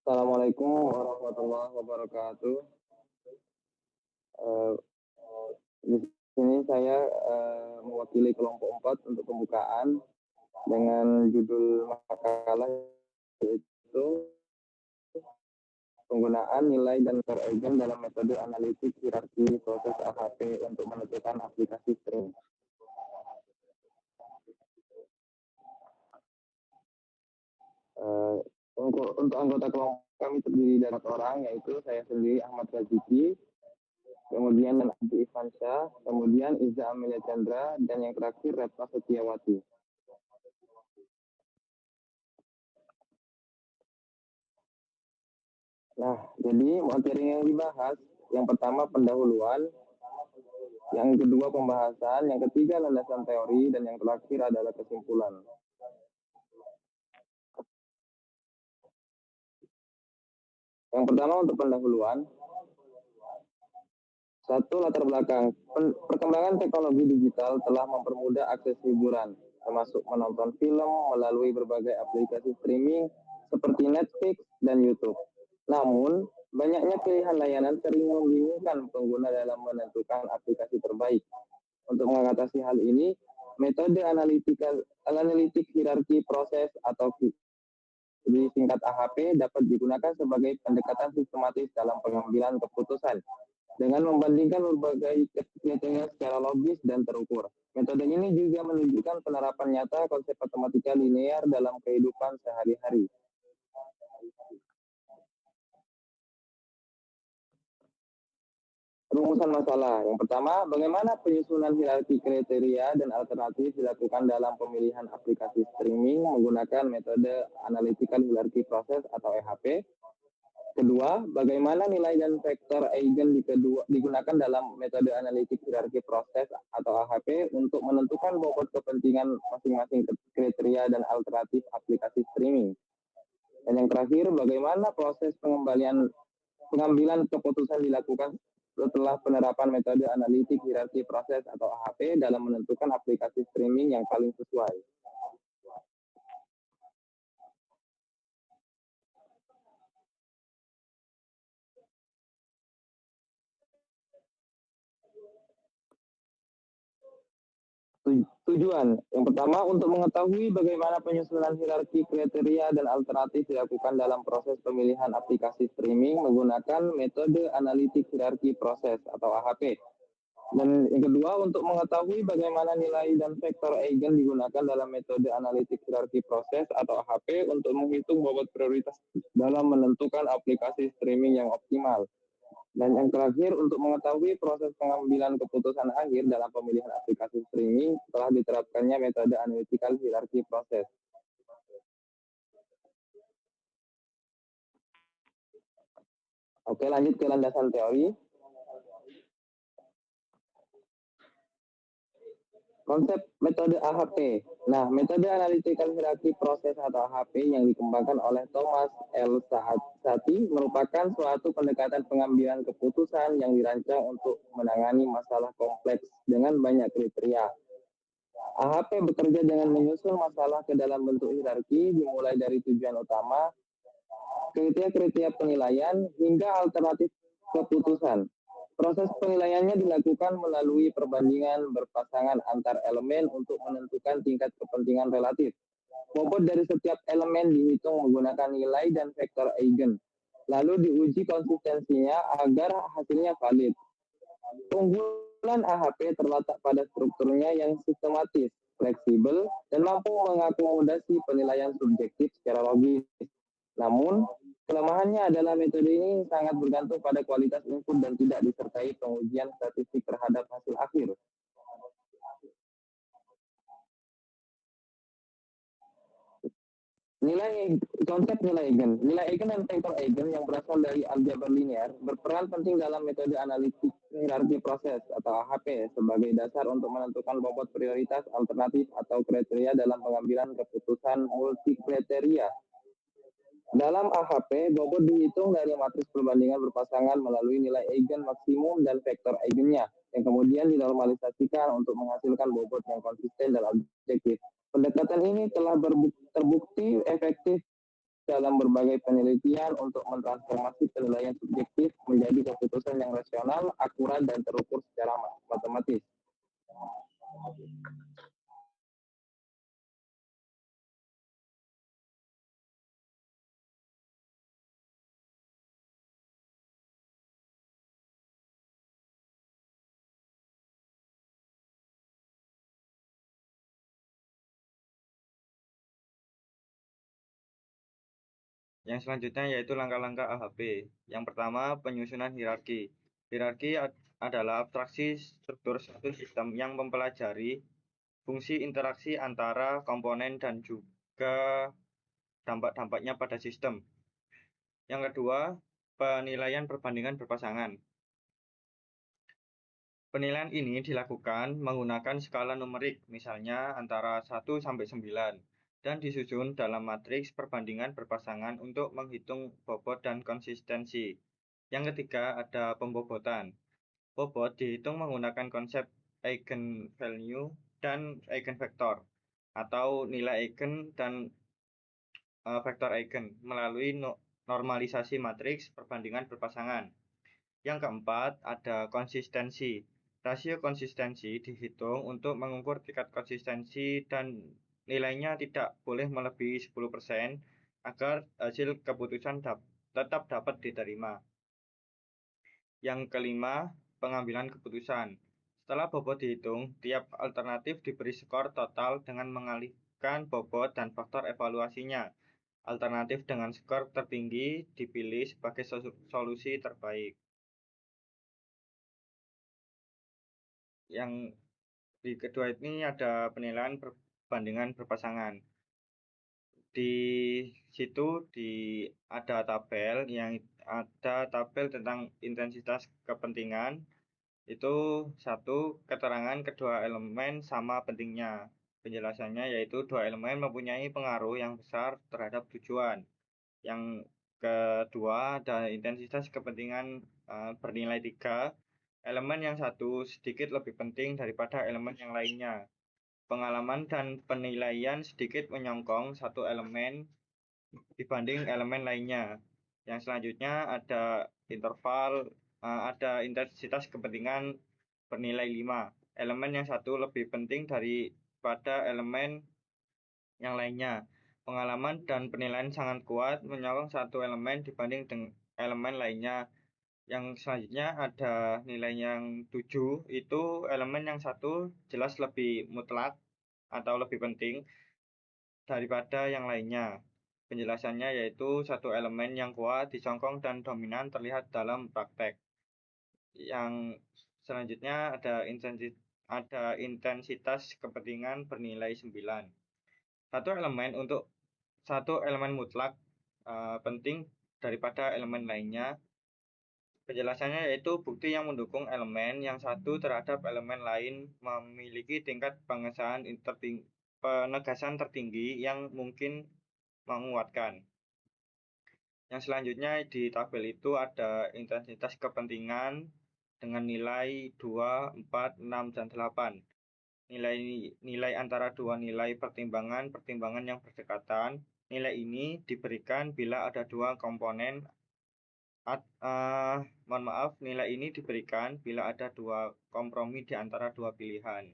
Assalamualaikum warahmatullahi wabarakatuh. Eee, di sini saya, mewakili kelompok 4 untuk pembukaan dengan judul makalah yaitu penggunaan nilai dan agent dalam metode analitik hierarki proses AHP untuk menentukan aplikasi streaming. Eee, untuk anggota kelompok kami terdiri dari 4 orang, yaitu saya sendiri Ahmad Raziki, kemudian Nanti Ivansyah, kemudian Iza Amelia Chandra, dan yang terakhir Retno Setiawati. Nah, jadi materi yang dibahas, yang pertama pendahuluan, yang kedua pembahasan, yang ketiga landasan teori, dan yang terakhir adalah kesimpulan. Yang pertama untuk pendahuluan, satu latar belakang. Perkembangan teknologi digital telah mempermudah akses hiburan, termasuk menonton film melalui berbagai aplikasi streaming seperti Netflix dan YouTube. Namun, banyaknya pilihan layanan sering membingungkan pengguna dalam menentukan aplikasi terbaik. Untuk mengatasi hal ini, metode analitik hierarki proses atau disingkat AHP dapat digunakan sebagai pendekatan sistematis dalam pengambilan keputusan dengan membandingkan berbagai kriteria secara logis dan terukur. Metode ini juga menunjukkan penerapan nyata konsep matematika linear dalam kehidupan sehari-hari. Rumusan masalah. Yang pertama, bagaimana penyusunan hierarki kriteria dan alternatif dilakukan dalam pemilihan aplikasi streaming menggunakan metode analytical hierarchy process atau EHP. Kedua, bagaimana nilai dan vektor eigen digunakan dalam metode analitik hierarki proses atau AHP untuk menentukan bobot kepentingan masing-masing kriteria dan alternatif aplikasi streaming. Dan yang terakhir, bagaimana proses pengambilan keputusan dilakukan setelah penerapan metode analitik hierarki proses atau AHP dalam menentukan aplikasi streaming yang paling sesuai. Tujuan yang pertama untuk mengetahui bagaimana penyusunan hierarki kriteria dan alternatif dilakukan dalam proses pemilihan aplikasi streaming menggunakan metode analitik hierarki proses atau AHP. Dan yang kedua untuk mengetahui bagaimana nilai dan vektor eigen digunakan dalam metode analitik hierarki proses atau AHP untuk menghitung bobot prioritas dalam menentukan aplikasi streaming yang optimal. Dan yang terakhir, untuk mengetahui proses pengambilan keputusan akhir dalam pemilihan aplikasi streaming setelah diterapkannya metode analytical hierarchy process. Oke, lanjut ke landasan teori. Konsep metode AHP. Nah, metode analytical hierarchy process atau AHP yang dikembangkan oleh Thomas L. Sati merupakan suatu pendekatan pengambilan keputusan yang dirancang untuk menangani masalah kompleks dengan banyak kriteria. AHP bekerja dengan menyusun masalah ke dalam bentuk hierarki dimulai dari tujuan utama, kriteria-kriteria penilaian, hingga alternatif keputusan. Proses penilaiannya dilakukan melalui perbandingan berpasangan antar elemen untuk menentukan tingkat kepentingan relatif. Bobot dari setiap elemen dihitung menggunakan nilai dan vektor eigen. Lalu diuji konsistensinya agar hasilnya valid. Keunggulan AHP terletak pada strukturnya yang sistematis, fleksibel, dan mampu mengakomodasi penilaian subjektif secara logis. Namun, kelemahannya adalah metode ini sangat bergantung pada kualitas input dan tidak disertai pengujian statistik terhadap hasil akhir. Konsep nilai eigen. Nilai eigen dan vektor eigen yang berasal dari aljabar linear berperan penting dalam metode analitik hierarki proses atau AHP sebagai dasar untuk menentukan bobot prioritas alternatif atau kriteria dalam pengambilan keputusan multi kriteria. Dalam AHP, bobot dihitung dari matriks perbandingan berpasangan melalui nilai eigen maksimum dan vektor eigennya, yang kemudian dinormalisasikan untuk menghasilkan bobot yang konsisten dan objektif. Pendekatan ini telah terbukti efektif dalam berbagai penelitian untuk mentransformasi penilaian subjektif menjadi keputusan yang rasional, akurat, dan terukur secara matematis. Yang selanjutnya yaitu langkah-langkah AHP. Yang pertama, penyusunan hierarki. Hierarki adalah abstraksi struktur satu sistem yang mempelajari fungsi interaksi antara komponen dan juga dampak-dampaknya pada sistem. Yang kedua, penilaian perbandingan berpasangan. Penilaian ini dilakukan menggunakan skala numerik, misalnya antara 1 sampai 9, dan disusun dalam matriks perbandingan berpasangan untuk menghitung bobot dan konsistensi. Yang ketiga, ada pembobotan. Bobot dihitung menggunakan konsep eigenvalue dan eigenvektor, atau nilai eigen dan vektor eigen melalui normalisasi matriks perbandingan berpasangan. Yang keempat, ada konsistensi. Rasio konsistensi dihitung untuk mengukur tingkat konsistensi dan nilainya tidak boleh melebihi 10% agar hasil keputusan tetap dapat diterima. Yang kelima, pengambilan keputusan. Setelah bobot dihitung, tiap alternatif diberi skor total dengan mengalihkan bobot dan faktor evaluasinya. Alternatif dengan skor tertinggi dipilih sebagai solusi terbaik. Yang di kedua ini ada penilaian perbandingan berpasangan. Di situ ada tabel tentang intensitas kepentingan. Itu satu, keterangan kedua elemen sama pentingnya. Penjelasannya yaitu dua elemen mempunyai pengaruh yang besar terhadap tujuan. Yang kedua ada intensitas kepentingan bernilai 3. Elemen yang satu sedikit lebih penting daripada elemen yang lainnya. Pengalaman dan penilaian sedikit menyongkong satu elemen dibanding elemen lainnya. Yang selanjutnya ada intensitas kepentingan bernilai 5. Elemen yang satu lebih penting daripada elemen yang lainnya. Pengalaman dan penilaian sangat kuat menyokong satu elemen dibanding dengan elemen lainnya. Yang selanjutnya ada nilai yang 7, itu elemen yang satu jelas lebih mutlak atau lebih penting daripada yang lainnya. Penjelasannya yaitu satu elemen yang kuat, disongkong, dan dominan terlihat dalam praktek. Yang selanjutnya ada intensitas kepentingan bernilai 9. Satu elemen mutlak penting daripada elemen lainnya. Penjelasannya yaitu bukti yang mendukung elemen yang satu terhadap elemen lain memiliki tingkat penegasan tertinggi yang mungkin menguatkan. Yang selanjutnya di tabel itu ada intensitas kepentingan dengan nilai 2, 4, 6, dan 8. Nilai antara dua nilai pertimbangan yang berdekatan. Nilai ini diberikan bila ada dua komponen. Nilai ini diberikan bila ada dua kompromi di antara dua pilihan.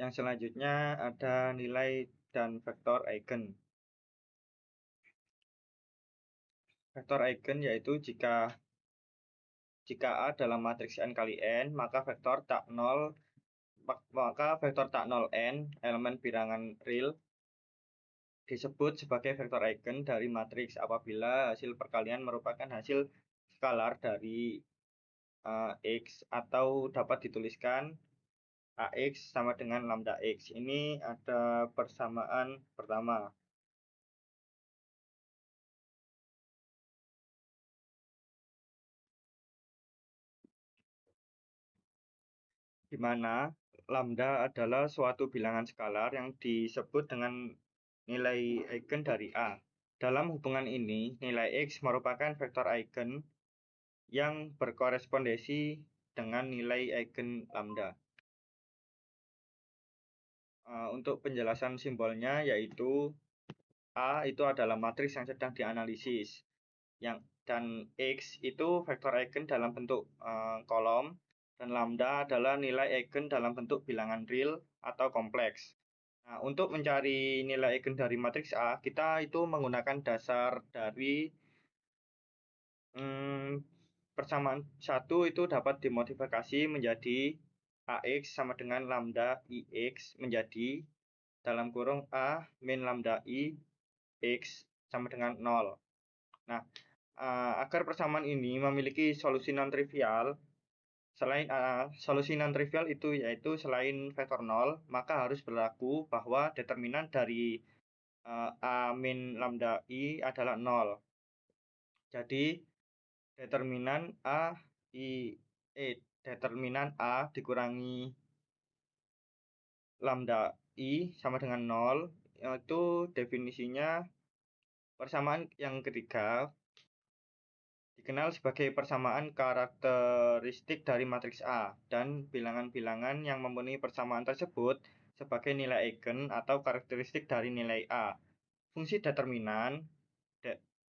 Yang selanjutnya ada nilai dan vektor eigen. Vektor eigen yaitu jika A dalam matriks n kali n, maka vektor tak 0 n, elemen bilangan real, disebut sebagai vektor eigen dari matriks apabila hasil perkalian merupakan hasil skalar dari X, atau dapat dituliskan AX sama dengan lambda X. Ini ada persamaan pertama, di mana lambda adalah suatu bilangan skalar yang disebut dengan nilai eigen dari A. Dalam hubungan ini, nilai X merupakan vektor eigen yang berkorespondensi dengan nilai eigen lambda. Untuk penjelasan simbolnya yaitu A itu adalah matriks yang sedang dianalisis, dan X itu vektor eigen dalam bentuk kolom, dan lambda adalah nilai eigen dalam bentuk bilangan real atau kompleks. Nah, untuk mencari nilai eigen dari matriks A, kita itu menggunakan dasar dari persamaan satu itu dapat dimodifikasi menjadi AX sama dengan lambda IX menjadi dalam kurung A min lambda I X sama dengan 0. Nah, agar persamaan ini memiliki solusi non-trivial, solusi non-trivial itu yaitu selain vektor 0, maka harus berlaku bahwa determinan dari A min lambda I adalah 0. Jadi, determinan determinan A dikurangi lambda I sama dengan 0, itu definisinya persamaan yang ketiga dikenal sebagai persamaan karakteristik dari matriks A, dan bilangan-bilangan yang memenuhi persamaan tersebut sebagai nilai eigen atau karakteristik dari nilai A. Fungsi determinan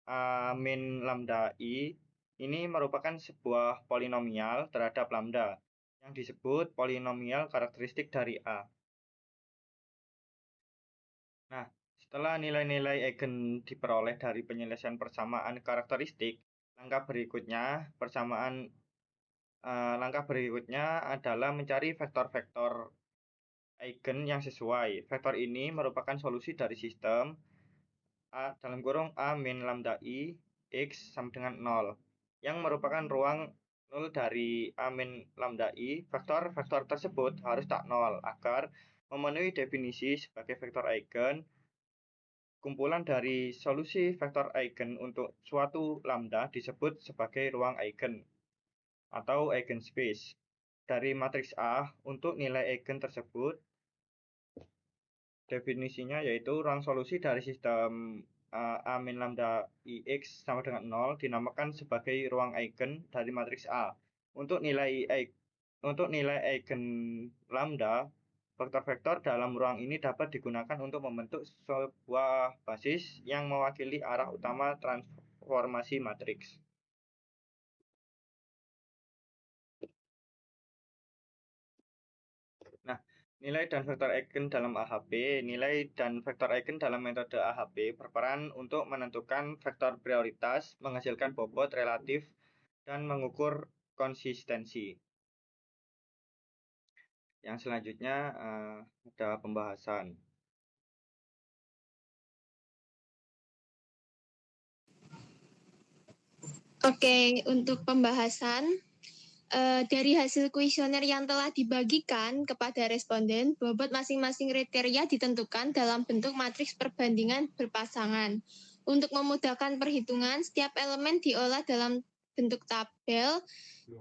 A min lambda I ini merupakan sebuah polinomial terhadap lambda yang disebut polinomial karakteristik dari A. Nah, setelah nilai-nilai eigen diperoleh dari penyelesaian persamaan karakteristik, langkah berikutnya adalah mencari vektor-vektor eigen yang sesuai. Vektor ini merupakan solusi dari sistem A dalam kurung A min lambda I X sama dengan 0, yang merupakan ruang 0 dari A min lambda I. Vektor-vektor tersebut harus tak 0 agar memenuhi definisi sebagai vektor eigen. Kumpulan dari solusi vektor eigen untuk suatu lambda disebut sebagai ruang eigen atau eigenspace dari matriks A. Untuk nilai eigen tersebut, definisinya yaitu ruang solusi dari sistem A min lambda IX sama dengan 0 dinamakan sebagai ruang eigen dari matriks A. Untuk nilai eigen lambda, vektor-vektor dalam ruang ini dapat digunakan untuk membentuk sebuah basis yang mewakili arah utama transformasi matriks. Nah, nilai dan vektor eigen dalam AHP. Nilai dan vektor eigen dalam metode AHP berperan untuk menentukan vektor prioritas, menghasilkan bobot relatif, dan mengukur konsistensi. Yang selanjutnya ada pembahasan. Oke, untuk pembahasan, dari hasil kuesioner yang telah dibagikan kepada responden, bobot masing-masing kriteria ditentukan dalam bentuk matriks perbandingan berpasangan. Untuk memudahkan perhitungan, setiap elemen diolah dalam bentuk tabel,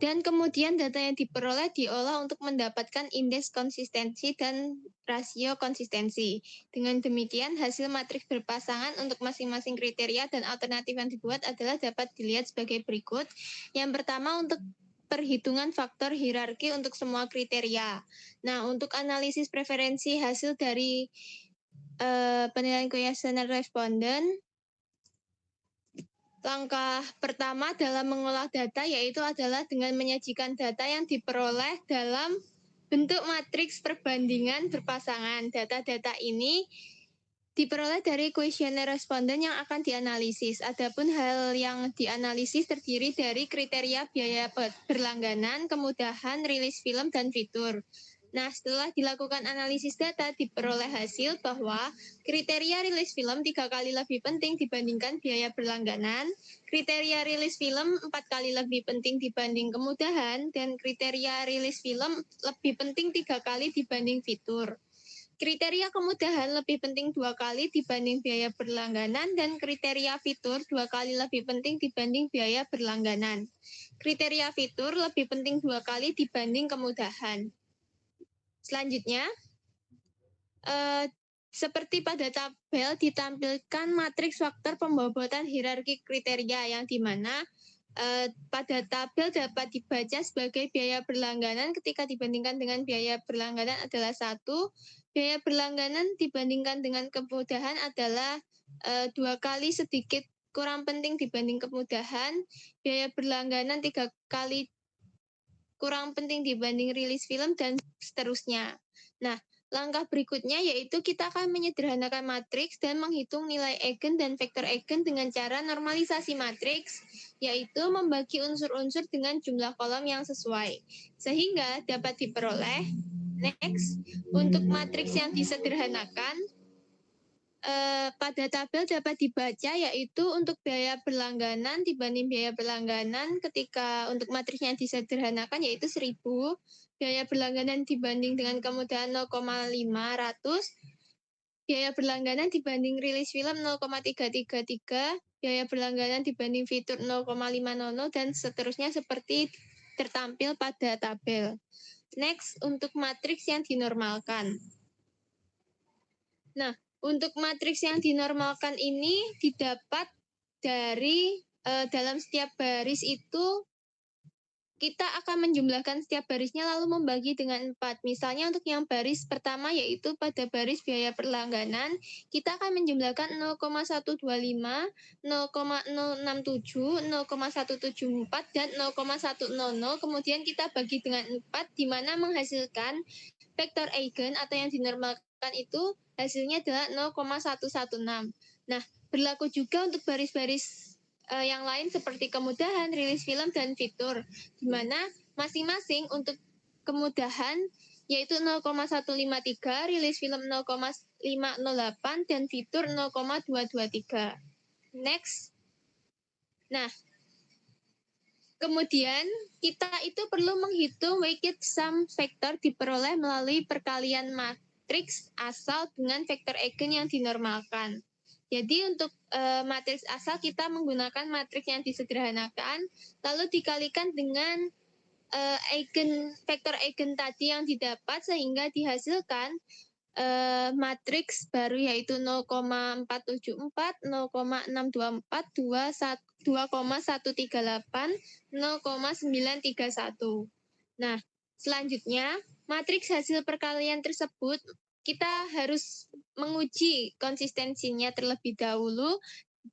dan kemudian data yang diperoleh diolah untuk mendapatkan indeks konsistensi dan rasio konsistensi. Dengan demikian, hasil matriks berpasangan untuk masing-masing kriteria dan alternatif yang dibuat adalah dapat dilihat sebagai berikut. Yang pertama, untuk perhitungan faktor hierarki untuk semua kriteria. Nah, untuk analisis preferensi hasil dari penilaian kuesioner responden, langkah pertama dalam mengolah data yaitu adalah dengan menyajikan data yang diperoleh dalam bentuk matriks perbandingan berpasangan. Data-data ini diperoleh dari kuesioner responden yang akan dianalisis. Adapun hal yang dianalisis terdiri dari kriteria biaya berlangganan, kemudahan, rilis film, dan fitur. Nah, setelah dilakukan analisis data, diperoleh hasil bahwa kriteria rilis film 3 kali lebih penting dibandingkan biaya berlangganan, kriteria rilis film 4 kali lebih penting dibanding kemudahan, dan kriteria rilis film lebih penting 3 kali dibanding fitur. Kriteria kemudahan lebih penting 2 kali dibanding biaya berlangganan, dan kriteria fitur 2 kali lebih penting dibanding biaya berlangganan. Kriteria fitur lebih penting 2 kali dibanding kemudahan. Selanjutnya, seperti pada tabel ditampilkan matriks faktor pembobotan hierarki kriteria yang dimana pada tabel dapat dibaca sebagai biaya berlangganan ketika dibandingkan dengan biaya berlangganan adalah 1, biaya berlangganan dibandingkan dengan kemudahan adalah 2 kali sedikit kurang penting dibanding kemudahan, biaya berlangganan 3 kali kurang penting dibanding rilis film, dan seterusnya. Nah, langkah berikutnya yaitu kita akan menyederhanakan matriks dan menghitung nilai eigen dan vektor eigen dengan cara normalisasi matriks, yaitu membagi unsur-unsur dengan jumlah kolom yang sesuai, sehingga dapat diperoleh. Next, untuk matriks yang disederhanakan, pada tabel dapat dibaca yaitu untuk biaya berlangganan dibanding biaya berlangganan ketika untuk matriksnya disederhanakan yaitu 1000, biaya berlangganan dibanding dengan kemudahan 0,500, biaya berlangganan dibanding rilis film 0,333, biaya berlangganan dibanding fitur 0,500, dan seterusnya seperti tertampil pada tabel. Next, untuk matriks yang dinormalkan. Nah, untuk matriks yang dinormalkan ini didapat dari dalam setiap baris itu kita akan menjumlahkan setiap barisnya lalu membagi dengan 4. Misalnya untuk yang baris pertama yaitu pada baris biaya perlangganan, kita akan menjumlahkan 0,125, 0,067, 0,174, dan 0,100. Kemudian kita bagi dengan 4, di mana menghasilkan vektor eigen atau yang dinormalkan itu hasilnya adalah 0,116. Nah, berlaku juga untuk baris-baris yang lain seperti kemudahan, rilis film, dan fitur, di mana masing-masing untuk kemudahan yaitu 0,153, rilis film 0,508, dan fitur 0,223. Next. Nah, kemudian kita itu perlu menghitung weighted sum vektor diperoleh melalui perkalian matriks asal dengan vektor eigen yang dinormalkan. Jadi untuk matriks asal kita menggunakan matriks yang disederhanakan, lalu dikalikan dengan vektor eigen tadi yang didapat sehingga dihasilkan matriks baru yaitu 0,474, 0,624, 2,138, 0,931. Nah, selanjutnya matriks hasil perkalian tersebut kita harus menguji konsistensinya terlebih dahulu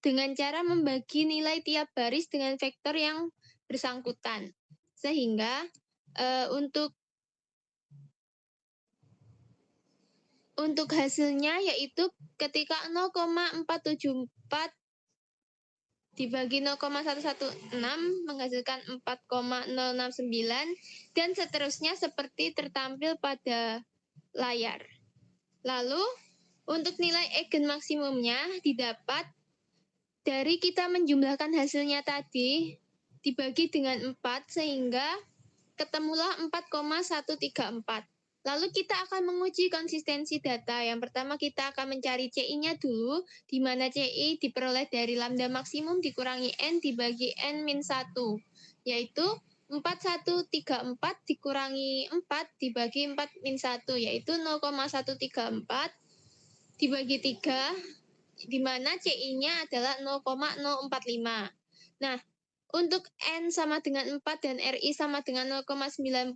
dengan cara membagi nilai tiap baris dengan vektor yang bersangkutan. Sehingga untuk hasilnya yaitu ketika 0,474 dibagi 0,116 menghasilkan 4,069 dan seterusnya seperti tertampil pada layar. Lalu untuk nilai eigen maksimumnya didapat dari kita menjumlahkan hasilnya tadi dibagi dengan 4 sehingga ketemulah 4,134. Lalu kita akan menguji konsistensi data. Yang pertama kita akan mencari CI-nya dulu, di mana CI diperoleh dari lambda maksimum dikurangi N dibagi N-1, yaitu 4134 dikurangi 4 dibagi 4-1, yaitu 0,134 dibagi 3, di mana CI-nya adalah 0,045. Nah, untuk N sama dengan 4 dan RI sama dengan 0,90,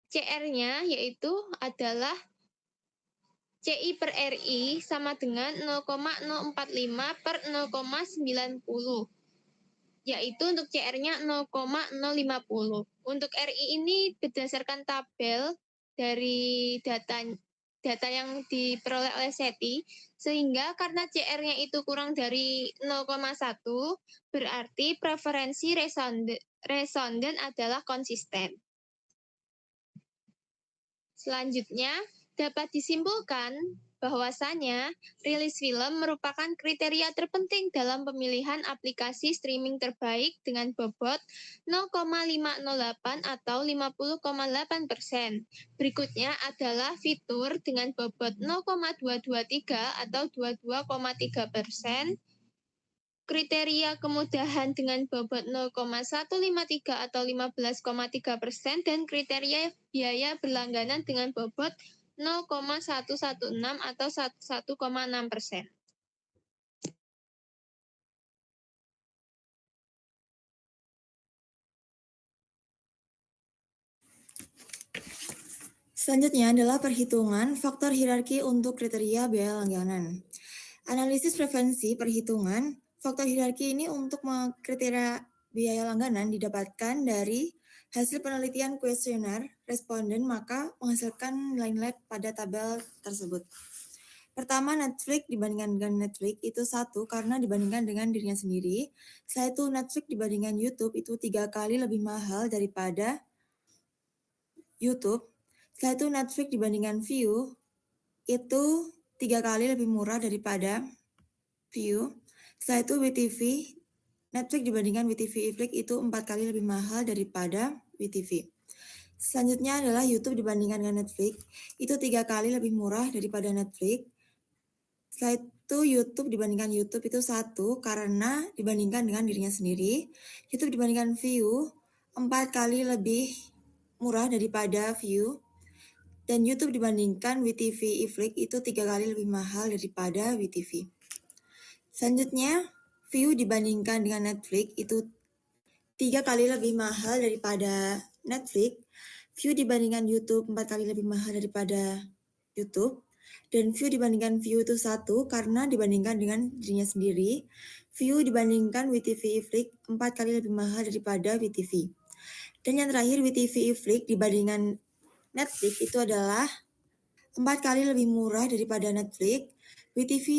CR-nya yaitu adalah CI per RI sama dengan 0,045 per 0,90. Yaitu untuk CR-nya 0,050. Untuk RI ini berdasarkan tabel dari data yang diperoleh oleh SETI, sehingga karena CR-nya itu kurang dari 0,1, berarti preferensi responden adalah konsisten. Selanjutnya, dapat disimpulkan bahwasanya rilis film merupakan kriteria terpenting dalam pemilihan aplikasi streaming terbaik dengan bobot 0,508 atau 50,8%. Berikutnya adalah fitur dengan bobot 0,223 atau 22,3%. Kriteria kemudahan dengan bobot 0,153 atau 15,3%, dan kriteria biaya berlangganan dengan bobot 0,116 atau 1,6%. Selanjutnya adalah perhitungan faktor hierarki untuk kriteria biaya langganan. Analisis preferensi perhitungan faktor hierarki ini untuk kriteria biaya langganan didapatkan dari hasil penelitian kuesioner responden maka menghasilkan nilai-nilai pada tabel tersebut. Pertama, Netflix dibandingkan dengan Netflix itu 1 karena dibandingkan dengan dirinya sendiri. Setelah itu Netflix dibandingkan YouTube itu 3 kali lebih mahal daripada YouTube. Setelah itu Netflix dibandingkan View itu 3 kali lebih murah daripada View. Setelah itu WeTV, Netflix dibandingkan WeTV Flix itu 4 kali lebih mahal daripada WeTV. Selanjutnya adalah YouTube dibandingkan dengan Netflix, itu 3 kali lebih murah daripada Netflix. Setelah itu YouTube dibandingkan YouTube itu 1 karena dibandingkan dengan dirinya sendiri. YouTube dibandingkan View 4 kali lebih murah daripada View. Dan YouTube dibandingkan WeTV Flix itu 3 kali lebih mahal daripada WeTV. Selanjutnya, View dibandingkan dengan Netflix itu 3 kali lebih mahal daripada Netflix. View dibandingkan YouTube 4 kali lebih mahal daripada YouTube. Dan View dibandingkan View itu 1 karena dibandingkan dengan dirinya sendiri. View dibandingkan WeTV Flix 4 kali lebih mahal daripada WeTV. Dan yang terakhir WeTV Flix dibandingkan Netflix itu adalah 4 kali lebih murah daripada Netflix. WeTV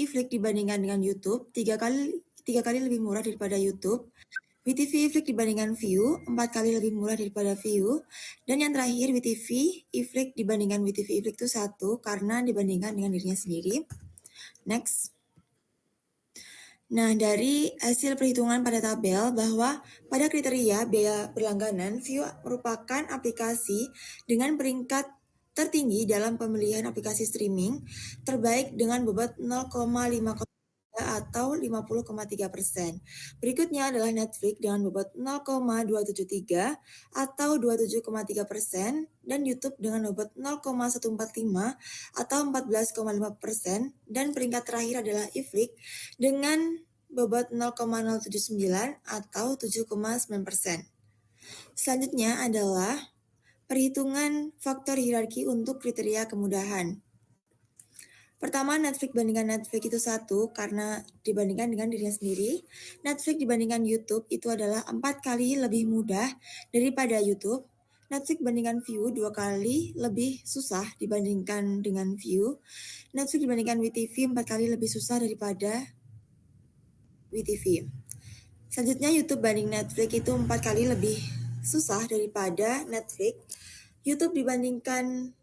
Flix dibandingkan dengan YouTube 3 kali lebih murah daripada YouTube. WeTV Flix dibandingkan View 4 kali lebih murah daripada View. Dan yang terakhir WeTV Flix dibandingkan WeTV Flix itu 1 karena dibandingkan dengan dirinya sendiri. Next. Nah, dari hasil perhitungan pada tabel bahwa pada kriteria biaya berlangganan, View merupakan aplikasi dengan peringkat tertinggi dalam pemilihan aplikasi streaming terbaik dengan bobot 0,5 atau 50,3%. Berikutnya adalah Netflix dengan bobot 0,273 atau 27,3% dan YouTube dengan bobot 0,145 atau 14,5% dan peringkat terakhir adalah iFlix dengan bobot 0,079 atau 7,9%. Selanjutnya adalah perhitungan faktor hierarki untuk kriteria kemudahan. Pertama, Netflix bandingkan Netflix itu 1 karena dibandingkan dengan dirinya sendiri. Netflix dibandingkan YouTube itu adalah 4 kali lebih mudah daripada YouTube. Netflix bandingkan View 2 kali lebih susah dibandingkan dengan View. Netflix dibandingkan WeTV 4 kali lebih susah daripada WeTV. Selanjutnya YouTube banding Netflix itu 4 kali lebih susah daripada Netflix. YouTube dibandingkan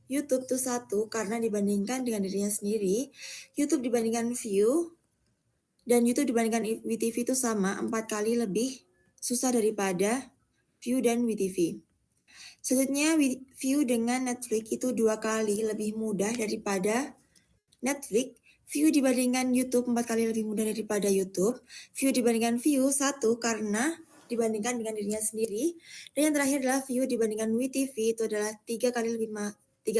YouTube tuh 1 karena dibandingkan dengan dirinya sendiri. YouTube dibandingkan View dan YouTube dibandingkan WeTV itu sama 4 kali lebih susah daripada View dan WeTV. Selanjutnya View dengan Netflix itu 2 kali lebih mudah daripada Netflix. View dibandingkan YouTube 4 kali lebih mudah daripada YouTube. View dibandingkan View 1 karena dibandingkan dengan dirinya sendiri. Dan yang terakhir adalah View dibandingkan WeTV itu adalah 3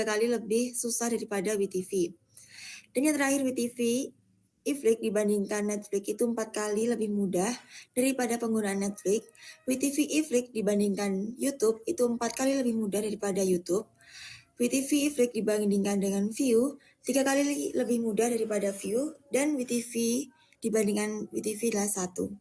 kali lebih susah daripada WeTV. Dan yang terakhir WeTV Flix dibandingkan Netflix itu 4 kali lebih mudah daripada penggunaan Netflix. WeTV Flix dibandingkan YouTube itu 4 kali lebih mudah daripada YouTube. WeTV Flix dibandingkan dengan View 3 kali lebih mudah daripada View dan WeTV dibandingkan WeTV adalah 1.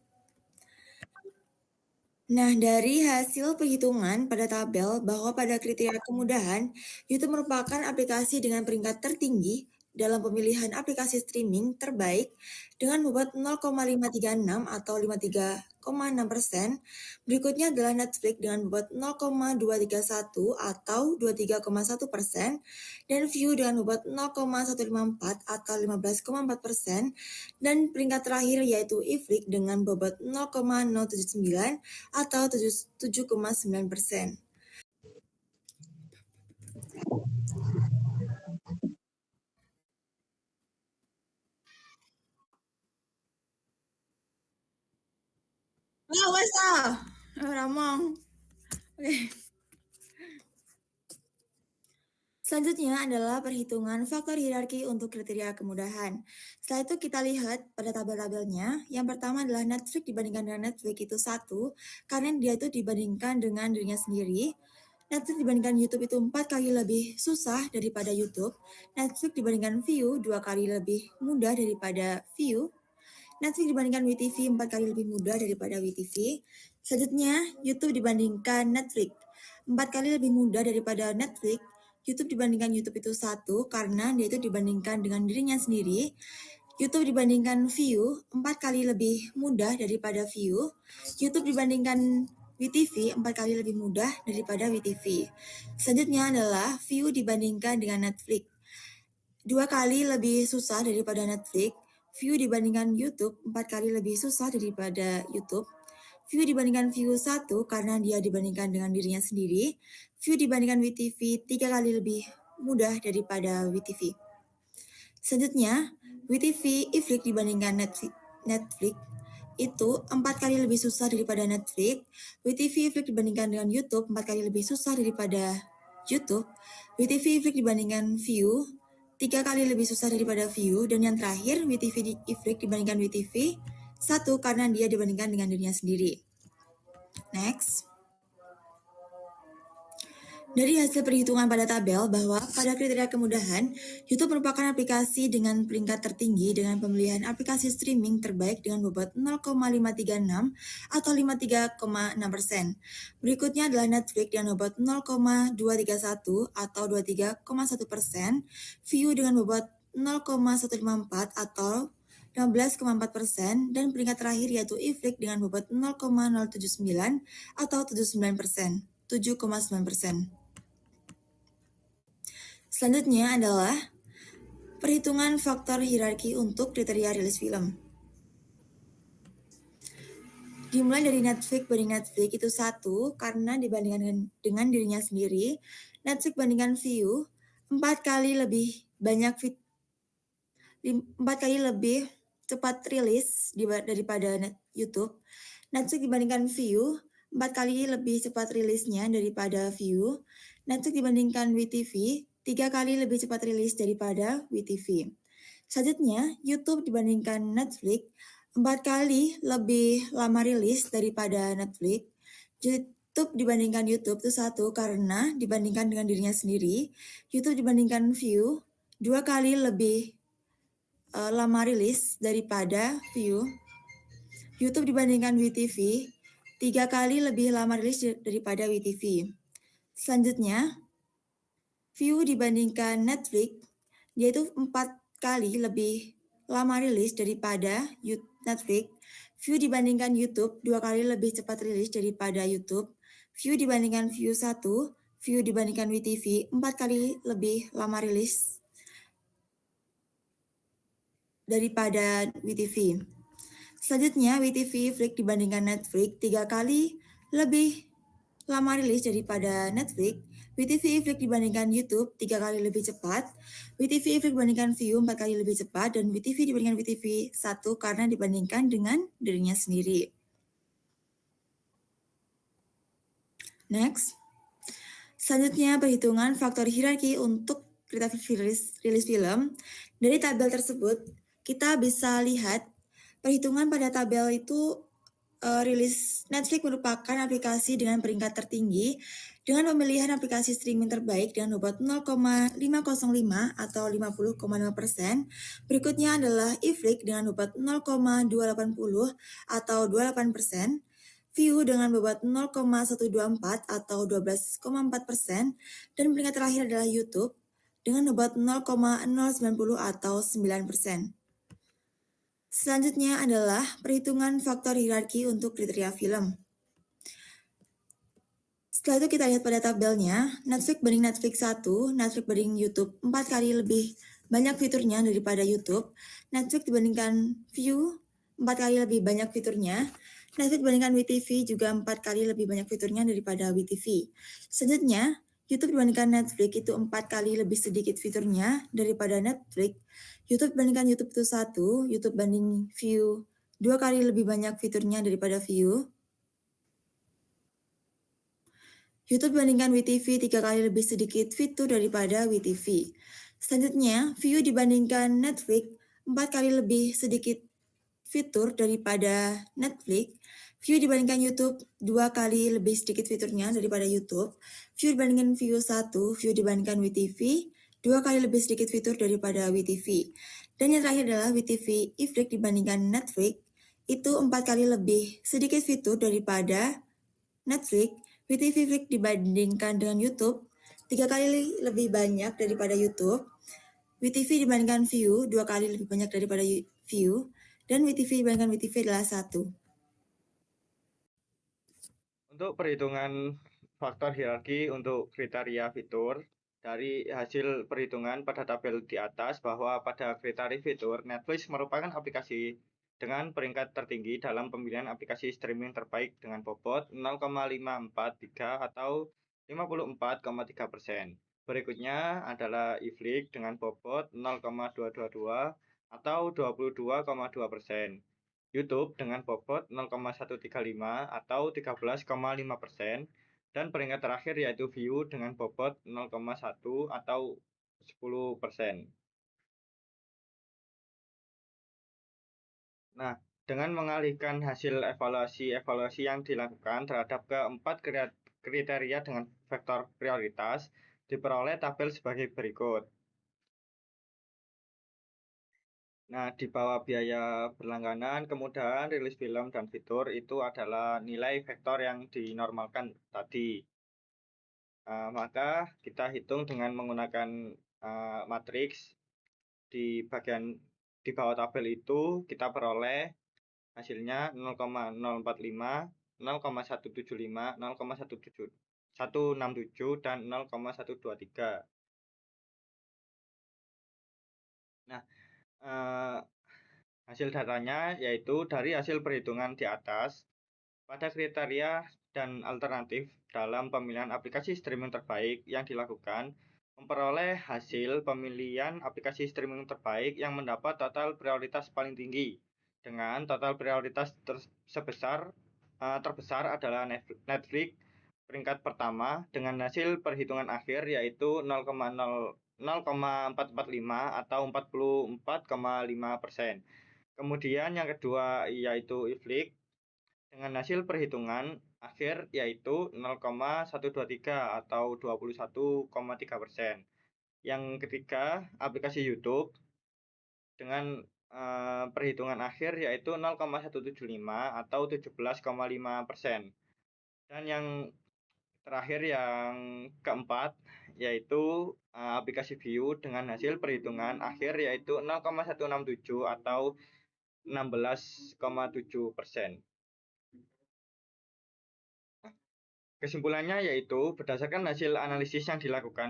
Nah, dari hasil perhitungan pada tabel bahwa pada kriteria kemudahan, YouTube merupakan aplikasi dengan peringkat tertinggi dalam pemilihan aplikasi streaming terbaik dengan bobot 0,536 atau 53,6%. Berikutnya adalah Netflix dengan bobot 0,231 atau 23,1% dan View dengan bobot 0,154 atau 15,4% dan peringkat terakhir yaitu iFlix dengan bobot 0,079 atau 7,9%. Wes Ramong. Oke. Selanjutnya adalah perhitungan faktor hierarki untuk kriteria kemudahan. Setelah itu kita lihat pada tabel-tabelnya. Yang pertama adalah Netflix dibandingkan dengan Netflix itu 1 karena dia itu dibandingkan dengan dirinya sendiri. Netflix dibandingkan YouTube itu 4 kali lebih susah daripada YouTube. Netflix dibandingkan View 2 kali lebih mudah daripada View. Netflix dibandingkan WeTV 4 kali lebih mudah daripada WeTV. Selanjutnya, YouTube dibandingkan Netflix 4 kali lebih mudah daripada Netflix. YouTube dibandingkan YouTube itu 1 karena dia itu dibandingkan dengan dirinya sendiri. YouTube dibandingkan View 4 kali lebih mudah daripada View. YouTube dibandingkan WeTV 4 kali lebih mudah daripada WeTV. Selanjutnya adalah View dibandingkan dengan Netflix 2 kali lebih susah daripada Netflix. View dibandingkan YouTube 4 kali lebih susah daripada YouTube. View dibandingkan View 1 karena dia dibandingkan dengan dirinya sendiri. View dibandingkan WeTV 3 kali lebih mudah daripada WeTV. Selanjutnya, WeTV Iflik dibandingkan Netflix itu 4 kali lebih susah daripada Netflix. WeTV Iflik dibandingkan dengan YouTube 4 kali lebih susah daripada YouTube. WeTV Iflik dibandingkan View 3 kali lebih susah daripada View. Dan yang terakhir, WeTV Iflik dibandingkan WeTV 1 karena dia dibandingkan dengan dirinya sendiri. Next. Dari hasil perhitungan pada tabel bahwa pada kriteria kemudahan, YouTube merupakan aplikasi dengan peringkat tertinggi dengan pemilihan aplikasi streaming terbaik dengan bobot 0,536 atau 53,6%. Berikutnya adalah Netflix dengan bobot 0,231 atau 23,1%, View dengan bobot 0,154 atau 15,4%, dan peringkat terakhir yaitu Iflik dengan bobot 0,079 atau 7,9%. Selanjutnya adalah perhitungan faktor hierarki untuk kriteria rilis film. Dimulai dari Netflix banding Netflix itu 1 karena dibandingkan dengan dirinya sendiri. Netflix bandingkan View 4 kali lebih banyak 4 kali lebih cepat rilis daripada YouTube. Netflix dibandingkan View 4 kali lebih cepat rilisnya daripada View. Netflix dibandingkan WeTV 3 kali lebih cepat rilis daripada WeTV. Selanjutnya, YouTube dibandingkan Netflix 4 kali lebih lama rilis daripada Netflix. YouTube dibandingkan YouTube itu 1 karena dibandingkan dengan dirinya sendiri. YouTube dibandingkan View 2 kali lebih lama rilis daripada View. YouTube dibandingkan WeTV 3 kali lebih lama rilis daripada WeTV. Selanjutnya, View dibandingkan Netflix, dia itu 4 kali lebih lama rilis daripada Netflix. View dibandingkan YouTube 2 kali lebih cepat rilis daripada YouTube. View dibandingkan View 1, View dibandingkan WeTV 4 kali lebih lama rilis daripada WeTV. Selanjutnya, WeTV Iflik dibandingkan Netflix 3 kali lebih lama rilis daripada Netflix. WeTV Iflik dibandingkan YouTube 3 kali lebih cepat. WeTV Iflik dibandingkan View 4 kali lebih cepat. Dan WeTV dibandingkan WeTV 1 karena dibandingkan dengan dirinya sendiri. Next. Selanjutnya, perhitungan faktor hierarki untuk kriteria rilis film. Dari tabel tersebut, kita bisa lihat perhitungan pada tabel itu rilis Netflix merupakan aplikasi dengan peringkat tertinggi dengan pemilihan aplikasi streaming terbaik dengan bobot 0,505 atau 50,5%. Berikutnya adalah Iflik dengan bobot 0,280 atau 28%. View dengan bobot 0,124 atau 12,4%. Dan peringkat terakhir adalah YouTube dengan bobot 0,090 atau 9%. Selanjutnya adalah perhitungan faktor hierarki untuk kriteria film. Setelah itu kita lihat pada tabelnya, Netflix banding Netflix 1, Netflix banding YouTube 4 kali lebih banyak fiturnya daripada YouTube. Netflix dibandingkan View 4 kali lebih banyak fiturnya. Netflix dibandingkan WeTV juga 4 kali lebih banyak fiturnya daripada WeTV. Selanjutnya, YouTube dibandingkan Netflix itu 4 kali lebih sedikit fiturnya daripada Netflix. YouTube bandingkan YouTube itu 1, YouTube banding View 2 kali lebih banyak fiturnya daripada View. YouTube bandingkan WeTV 3 kali lebih sedikit fitur daripada WeTV. Selanjutnya, View dibandingkan Netflix 4 kali lebih sedikit fitur daripada Netflix. View dibandingkan YouTube 2 kali lebih sedikit fiturnya daripada YouTube. View dibandingkan View 1, View dibandingkan WeTV 2 kali lebih sedikit fitur daripada WeTV. Dan yang terakhir adalah WeTV Iflik dibandingkan Netflix itu 4 kali lebih sedikit fitur daripada Netflix. WeTV Iflik dibandingkan dengan YouTube 3 kali lebih banyak daripada YouTube. WeTV dibandingkan View 2 kali lebih banyak daripada View. Dan WeTV dibandingkan WeTV adalah 1. Untuk perhitungan faktor hierarki untuk kriteria fitur, dari hasil perhitungan pada tabel di atas bahwa pada kriteria fitur, Netflix merupakan aplikasi dengan peringkat tertinggi dalam pemilihan aplikasi streaming terbaik dengan bobot 0,543 atau 54,3%. Berikutnya adalah Iflik dengan bobot 0,222 atau 22,2%. YouTube dengan bobot 0,135 atau 13,5%, dan peringkat terakhir yaitu View dengan bobot 0,1 atau 10%. Nah, dengan mengalihkan hasil evaluasi yang dilakukan terhadap keempat kriteria dengan vektor prioritas, diperoleh tabel sebagai berikut. Nah, di bawah biaya berlangganan, kemudahan rilis film dan fitur itu adalah nilai vektor yang dinormalkan tadi. Maka kita hitung dengan menggunakan matriks di bagian di bawah tabel itu kita peroleh hasilnya 0,045, 0,175, 0,167 dan 0,123. Nah, eh, hasil datanya yaitu dari hasil perhitungan di atas, pada kriteria dan alternatif dalam pemilihan aplikasi streaming terbaik yang dilakukan, memperoleh hasil pemilihan aplikasi streaming terbaik yang mendapat total prioritas paling tinggi. Dengan total prioritas terbesar adalah Netflix peringkat pertama dengan hasil perhitungan akhir yaitu 0,445 atau 44,5%. Kemudian yang kedua yaitu Iflik dengan hasil perhitungan akhir yaitu 0,123 atau 21,3%. Yang ketiga aplikasi YouTube dengan perhitungan akhir yaitu 0,175 atau 17,5%. Dan yang terakhir yang keempat yaitu aplikasi View dengan hasil perhitungan akhir yaitu 0,167 atau 16,7%. Kesimpulannya yaitu berdasarkan hasil analisis yang dilakukan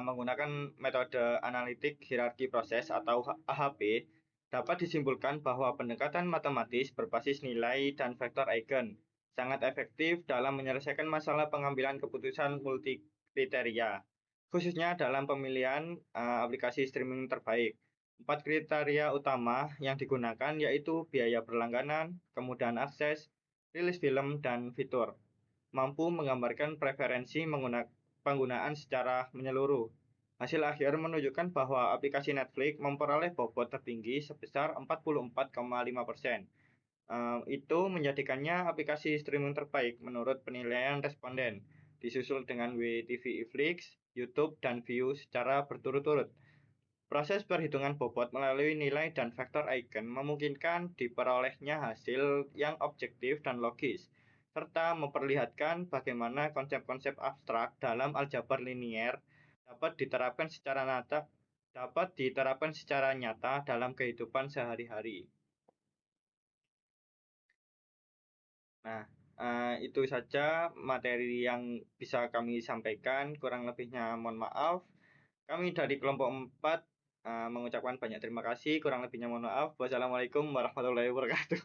menggunakan metode analitik hierarki proses atau AHP, dapat disimpulkan bahwa pendekatan matematis berbasis nilai dan vektor eigen sangat efektif dalam menyelesaikan masalah pengambilan keputusan multi kriteria, khususnya dalam pemilihan aplikasi streaming terbaik. 4 kriteria utama yang digunakan yaitu biaya berlangganan, kemudahan akses, rilis film, dan fitur mampu menggambarkan preferensi penggunaan secara menyeluruh. Hasil akhir menunjukkan bahwa aplikasi Netflix memperoleh bobot tertinggi sebesar 44,5%. Itu menjadikannya aplikasi streaming terbaik menurut penilaian responden, disusul dengan WeTV Iflix, YouTube, dan View secara berturut-turut. Proses perhitungan bobot melalui nilai dan vektor eigen memungkinkan diperolehnya hasil yang objektif dan logis, serta memperlihatkan bagaimana konsep-konsep abstrak dalam aljabar linier dapat diterapkan secara nyata dalam kehidupan sehari-hari. Nah, itu saja materi yang bisa kami sampaikan, kurang lebihnya mohon maaf. Kami dari kelompok 4 mengucapkan banyak terima kasih, kurang lebihnya mohon maaf. Wassalamualaikum warahmatullahi wabarakatuh.